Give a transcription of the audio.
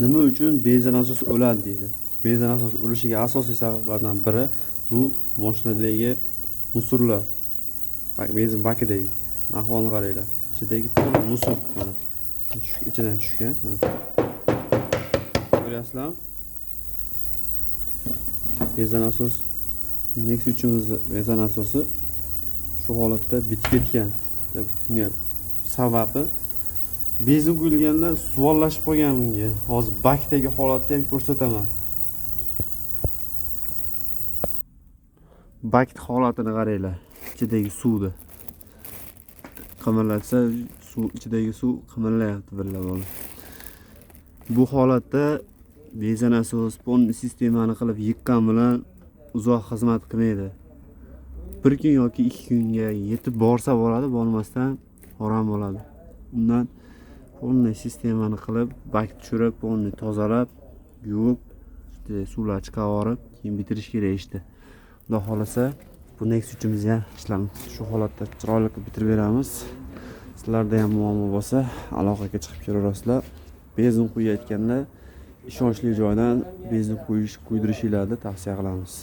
Nima uchun benzin asosi o'ladi deydi. Benzin asosi o'lishiga asosiy sabablardan biri bu mashinadagi musorlar. Benzin bakidagi ahvolni qaranglar. Ichidagi musor mana ichidan tushgan. Ko'ryapsizlarmi? Benzin asosi Nexus uchimiz benzin asosi shu holatda bitib ketgan. Bunga sababi benzin quyilganda suvallashib qolgan bunga. Hozir bakdagi holatni ham ko'rsataman. Bak holatini qaranglar. Ichidagi suvni qimirlatsa, ichidagi suv qimirlayapti birla bo'lib. Bu holatda benzin asos ponni sistemani qilib yiqqan bilan uzoq xizmat qilmaydi. 1 kun yoki 2 kunga yetib borsa bo'ladi, bo'lmasdan harom bo'ladi. Undan ponni sistemani qilib, bak tushirib, ponni tozalab, yuvib, suvlar chiqarib, keyin bitirish kerak ishni. Xudo xolasa, bu Nexus uchimizni ham ishlaymiz. Shu holatda chiroyli qilib bitirib beramiz. Sizlarda ham muammo bo'lsa, aloqaga chiqib kelaverasizlar. Benzin quyayotganda ishonchli joydan benzin quydirishinglarni tavsiya qilamiz.